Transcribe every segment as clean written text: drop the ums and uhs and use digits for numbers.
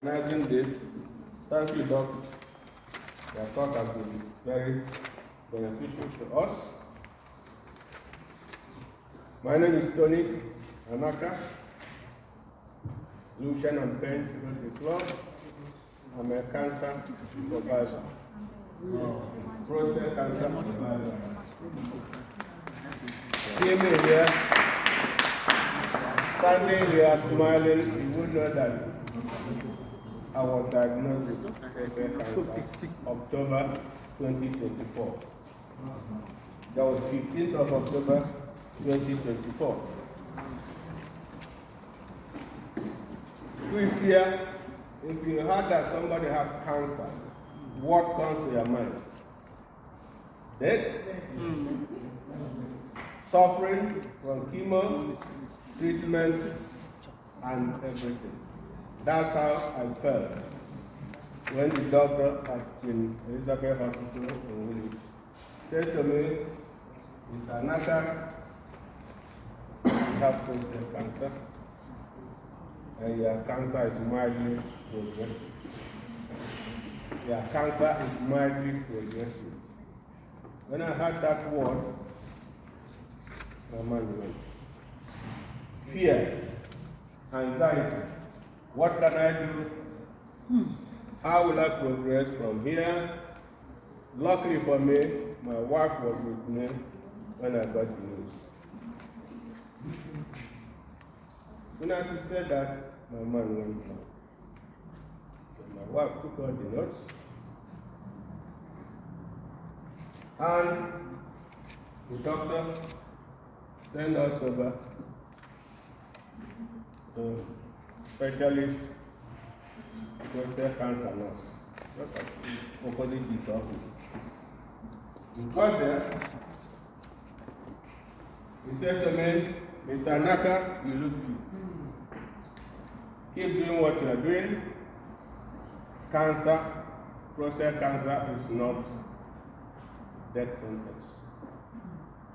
Organizing this, thank you, Doc. Your talk has been very beneficial to us. My name is Tony Anaka, Lucian and Pain Rotary Club. I'm a cancer survivor. Prostrate cancer survivor. See me here, standing here smiling, you would know that I was diagnosed with prostate cancer October 2024. That was 15th of October 2024. This year, if you heard that somebody had cancer, what comes to your mind? Death? Suffering from chemo, treatment, and everything. That's how I felt when the doctor at Elizabeth Hospital in Woolwich said to me, Mr. Naka, you have prostate cancer, and your cancer is mildly progressive. Your cancer is mildly progressive. When I heard that word, my mind went. Fear, anxiety. What can I do? How will I progress from here? Luckily for me, my wife was with me when I got the news. Soon as she said that, my mind went down. So my wife took all the notes. And the doctor sent us over to specialist prostate cancer nurse. Just like opposite this office. We got there. He said to me, Mr. Naka, you look fit. Keep doing what you are doing. Cancer, prostate cancer is not death sentence.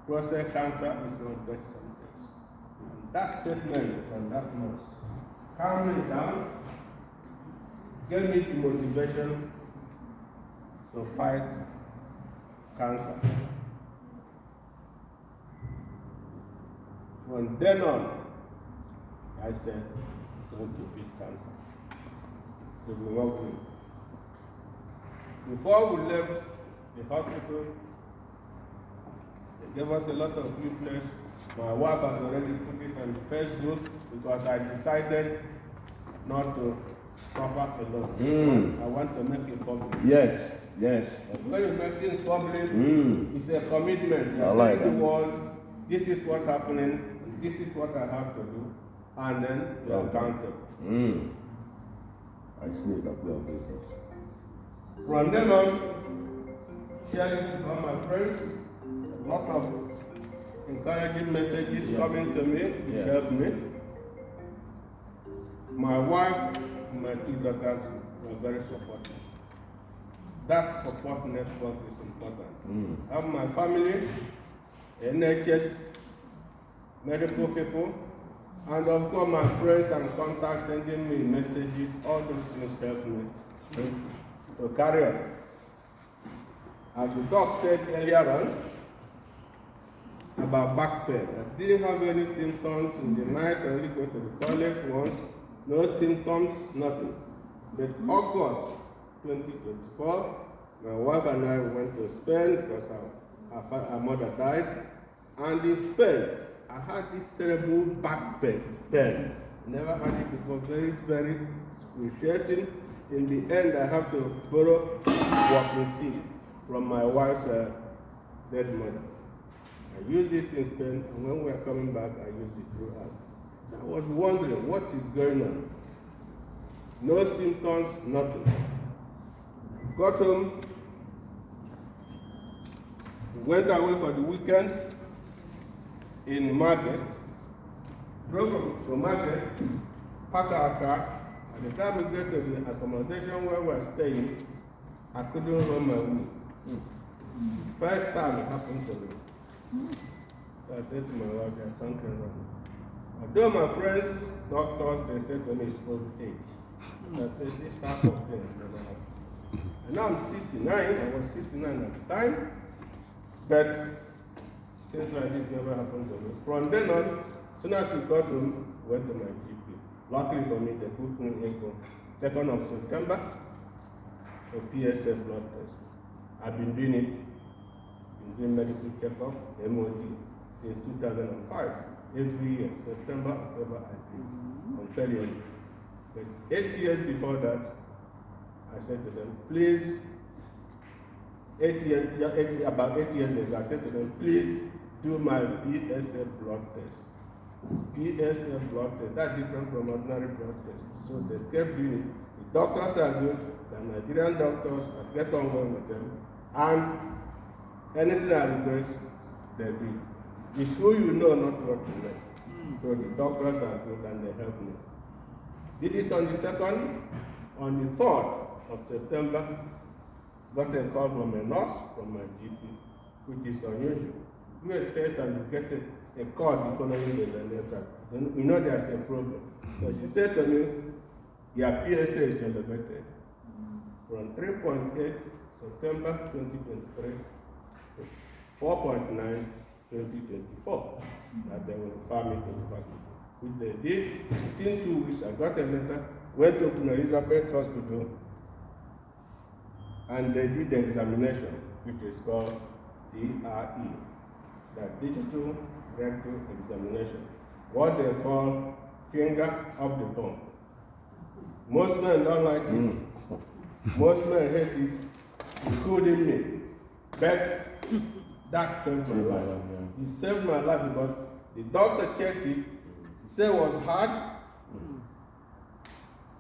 Prostate cancer is not death sentence. And that statement from that nurse calmed me down, gave me the motivation to fight cancer. From then on, I said, I'm going to beat cancer. So we worked with. Before we left the hospital, they gave us a lot of leaflets. My wife had already put it on Facebook because I decided not to suffer alone. I want to make it public. Yes, yes. When you make things public, it's a commitment. You're like telling the world, this is what's happening, and this is what I have to do, and then you're accountable. I sneeze up there. From then on, sharing with all my friends, a lot of encouraging messages coming to me, which helped me. My wife and my two daughters were very supportive. That support network is important. I have my family, NHS, medical people, and of course my friends and contacts sending me messages. All those things help me to carry on. As the doc said earlier on about back pain, I didn't have any symptoms in the night. I only go to the toilet once. No symptoms, nothing. But August 2024, my wife and I went to Spain because our mother died. And in Spain, I had this terrible back pain. Never had it before, very, very excruciating. In the end, I have to borrow walking stick from my wife's dead mother. I used it in Spain, and when we were coming back, I used it throughout. So I was wondering, what is going on? No symptoms, nothing. Got home, went away for the weekend in Market, drove to Market, parked our car. At the time we get to the accommodation where we were staying, I couldn't run my way. First time it happened to me. So I said to my wife, there's something wrong. Although my friends, doctors, they said to me it's old age. I said, this type of thing never happened. And now I'm 69, I was 69 at the time, but things like this never happened to me. From then on, as soon as we got home, went to my GP. Luckily for me, they put me in for 2nd of September for PSA blood test. I've been doing it, been doing medical checkup, MOT, since 2005. Every year, September, October, I do. I'm fairly old. But 8 years before that, I said to them, please, about 8 years ago, I said to them, please do my PSA blood test. PSA blood test, that's different from ordinary blood test. So they kept doing it. The doctors are good, the Nigerian doctors, I get on well with them, and anything I request, they do. It's who you know, not what you know. So the doctors are good and they help me. Did it on the 2nd, on the 3rd of September, got a call from a nurse from my GP, which is unusual. Do a test and you get a call the following day, the next time. You know there's a problem. So she said to me, your PSA is elevated from 3.8 September 2023 to 4.9 2024. That they will refer me to the hospital. Which they did. Within 2 weeks, I got a letter, went to Queen Elizabeth Hospital, and they did the examination, which is called DRE, that digital rectal examination, what they call finger up the bum. Most men don't like it. Most men hate it, including me. But that saved my life. It saved my life because the doctor checked it, he said it was hard.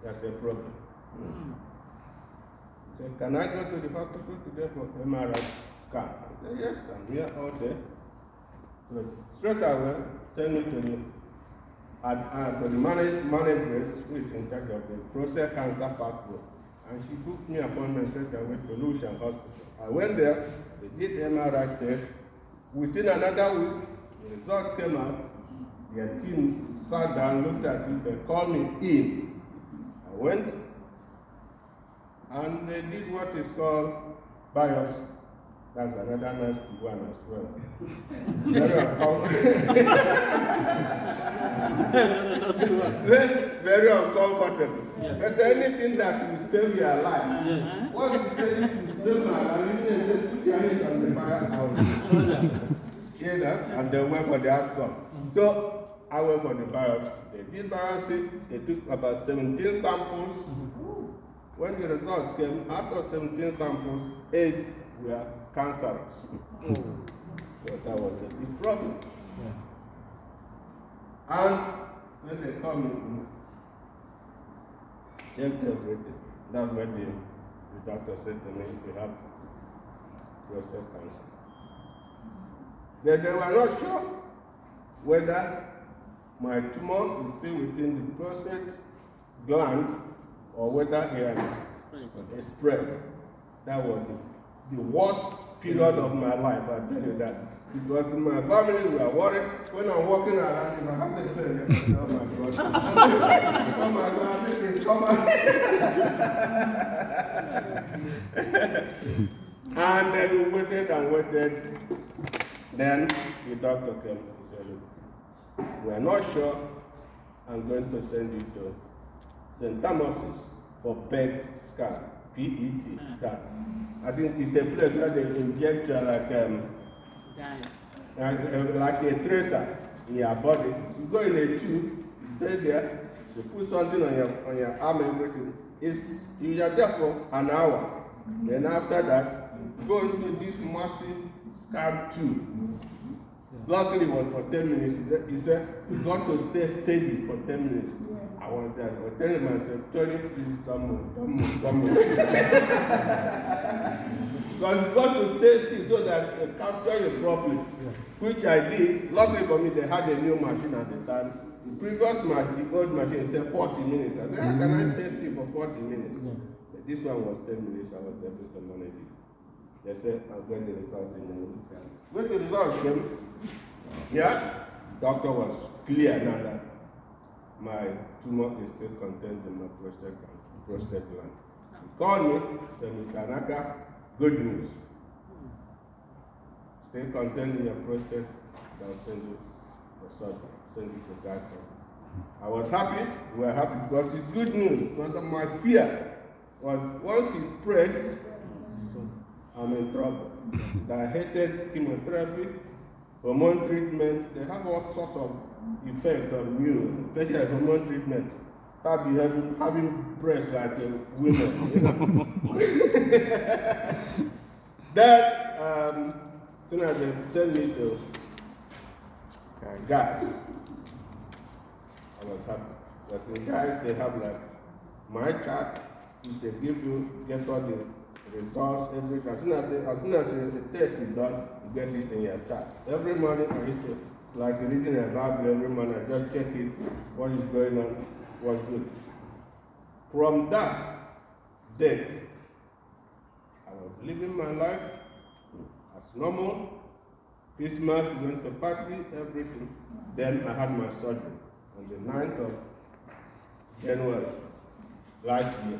That's a problem. He said, can I go to the hospital today for MRI scan? I said, yes, I'm here all day. So straight away, send me to the manageress who is in charge of the Prostrate cancer pathway. And she booked me appointment straight away to Lucian Hospital. I went there, they did MRI test. Within another week, the result came out. Their team sat down, looked at it, they called me in. I went, and they did what is called biopsy. That's another nasty one as well. Very uncomfortable. Yes. But anything that will save your life. Yes. What is saying to save my life? Even if put your hands on the fire, I will. And they went for the outcome. So I went for the biopsy. They did biopsy. They took about 17 samples. When the results came, out of 17 samples, 8 were cancerous. So that was a big problem. Yeah. And when they come in, checked everything. That's when the doctor said to me, you have prostate cancer. They were not sure whether my tumor is still within the prostate gland or whether it has spread. That was the worst period of my life, I tell you that. Because in my family, we are worried. When I'm walking around, if I have the pain, oh my God. Oh my God, this is coming. And then we waited and waited. Then the doctor came and said, look, we are not sure. I'm going to send you to St. Thomas's for PET scan, PET scan. I think it's a place where they inject like a tracer in your body. You go in a tube, you stay there, you put something on your arm, everything. You are there for an hour. Then after that, you go into this massive scan tube. Luckily, it was for 10 minutes. He said, you got to stay steady for 10 minutes. I was there. I was telling myself, Tony, please don't move, don't move, don't move. Because you got to stay still so that you capture you properly, which I did. Luckily for me, they had a new machine at the time. The previous machine, the old machine, said 40 minutes. I said, how can I stay still for 40 minutes? But this one was 10 minutes. I was able to manage it. They said, I'm going to record in a week. When the results came, doctor was clear now that my tumor is still contained in my prostate cancer. prostate gland. He called me, said, Mr. Anaka, good news. Still containing your prostate, they'll send you for surgery, send you to Glasgow. I was happy, we were happy because it's good news, because of my fear was once it spread, I'm in trouble. I hated chemotherapy, hormone treatment, they have all sorts of effects on you, especially hormone treatment. Start having breasts like women. You know? Then, as soon as they sent me to guys, I was happy. But in guys, they have like my chart, if they give you, get all the results, everything. As soon as the test is done, you get it in your chart. Every morning I hit it, like reading a Bible every morning, I just check it, what is going on, what's good. From that date, I was living my life as normal. Christmas, we went to party, everything. Then I had my surgery on the 9th of January last year.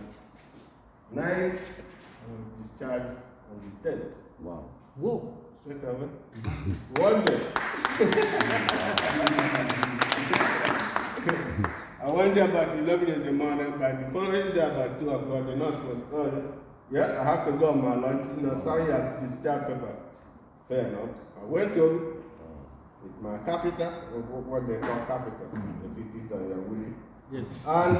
9th, I was discharged on the 10th. Wow. Whoa. Straight away. One day. I went there about 11 in the morning. By the following day, about 2 o'clock, the nurse was calling. Yeah, I have to go on my lunch. You know, sign your discharge paper. Fair enough. I went home with my catheter, what they call catheter. They fit it on your wheel. Yes. And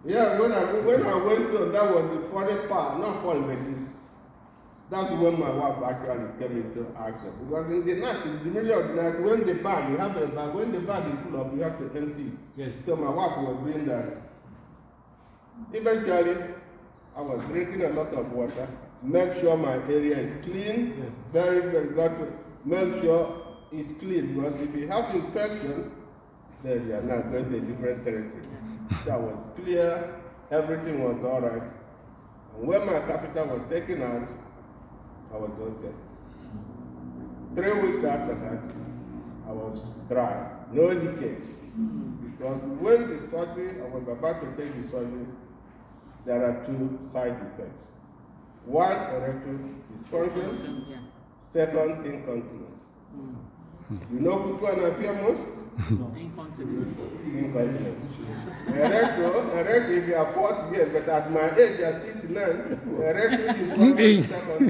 yeah, when I went home, that was the funny part. Not funny, but that's when my wife actually came into action. Because in the night, in the middle of the night, when the bag, you have a bag, when the bag is full up, you have to empty it. Yes. So my wife was doing that. Eventually, I was drinking a lot of water, make sure my area is clean, yes. Very, very got to make sure it's clean, because if you have infection, then you are not going to a different territory. That was clear, everything was all right. And when my catheter was taken out, I was okay. 3 weeks after that, I was dry, no leakage. Because when the surgery, I was about to take the surgery, there are 2 side effects. One, erectile dysfunction, second, incontinence. You know which one I fear most? Incontinence. Incontinence. Erectile, if you are 40 years, but at my age, you are 69, erectile dysfunction, second.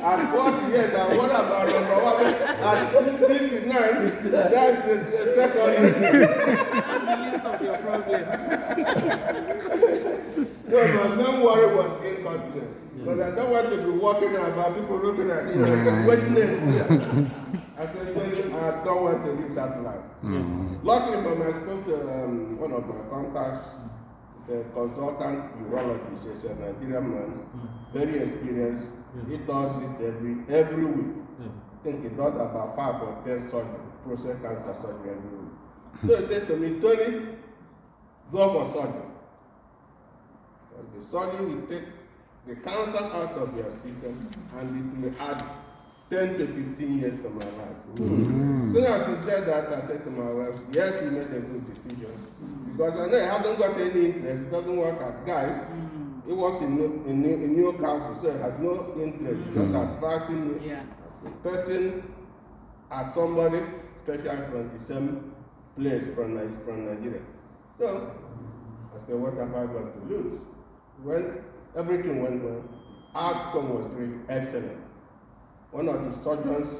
At 40 years, and what about number 1? At 69, that's the second. That's the list of your problems. So my main worry was incontinence. Because I don't want to be walking about people looking at me like witness. I said, I don't want to live that life. Luckily, when I spoke to one of my contacts, he's a consultant urologist, he's a Nigerian man, very experienced. He does it every week. I think he does about 5 or 10 surgery, prostate cancer surgery every week. So he said to me, Tony, go for surgery. The surgery will take the cancer out of your system and it will add 10 to 15 years to my life. So as he said that, I said to my wife, yes, we made a good decision. Because I know I haven't got any interest, it doesn't work at guys. He works in Newcastle, so he has no interest. Just advising me as a person, as somebody, especially from the same place, from Nigeria. So I said, what have I got to lose? When everything went well, outcome was really excellent. One of the surgeons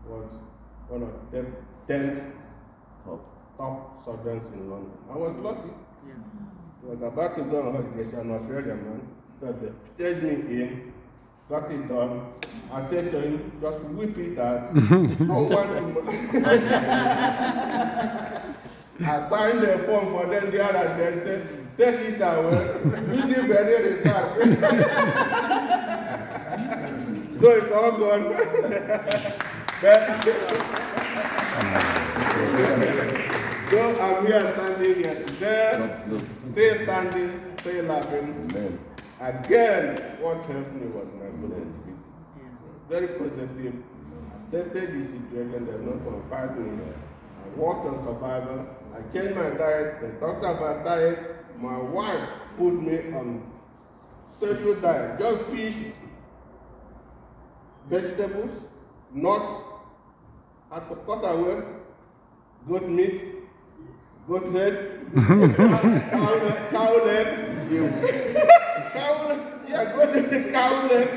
was one of the 10 top surgeons in London. I was lucky. I was about to go on holiday, so an Australian man, so they fitted me in, got it done. I said to him, just whip it out. Don't want him. I signed the form for them there and they said, take it away. Use it very research. So it's all gone. So I'm here standing here today. Stay standing, stay laughing. Again, what helped me was my positivity. Very positive. Accepted the situation, there's no confiding me. I worked on survival. I changed my diet. They talked about diet. My wife put me on special diet. Just fish, vegetables, nuts, at the cutaway, goat meat, goat head, cow leg, yeah, goat leg, cow leg,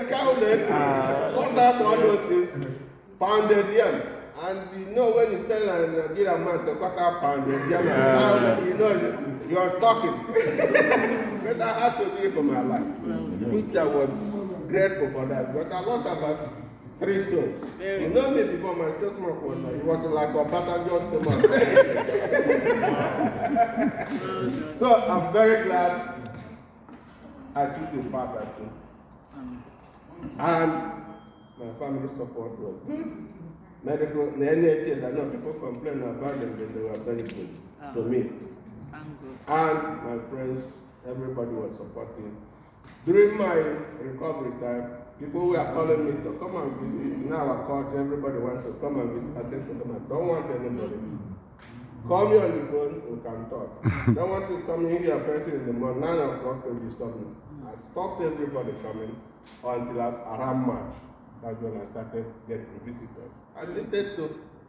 cow leg, cut out all those things, pounded yam. And you know when you tell a Nigerian man to cut out pounded yam and cow leg, you know you're talking. But I had to do it for my life, which I was grateful for that. But I lost about 3 stones. You know me before my stomach was like a passenger stomach. So I'm very glad I took the path I took. And my family support was good. Medical, the NHS, I know people complain about them, but they were very good to me. And my friends, everybody was supporting. During my recovery time, people were calling me to come and visit. In our court, everybody wants to come and visit. I said to them, I don't want anybody. Call me on the phone, we can talk. Don't want to come in here first in the morning, 9 o'clock to disturb me. I stopped everybody coming until around March. That's when I started getting visitors. I needed to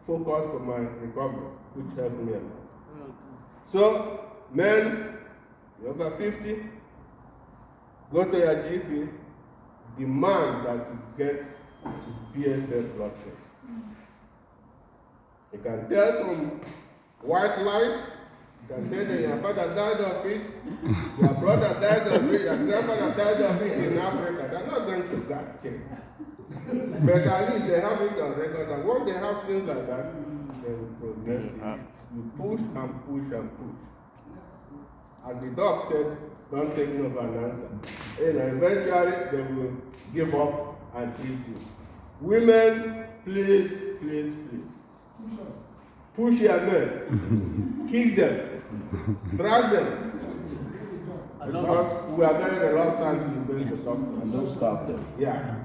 focus on my recovery, which helped me a lot. So, men, you're over 50, go to your GP, demand that you get BSF blood test. You can tell some white lies. You can tell that your father died of it, your brother died of it, your grandfather died of it in Africa. They're not going to that check. But at least they have it on record, and once they have things like that, they will progress it. You push and push and push. As the doc said, don't take no for an answer. You know, eventually they will give up and treat you. Women, please, please, please. Push your men. Kick them. Drag them. Because we are very reluctant to go to the doctor. And don't stop them. Yeah.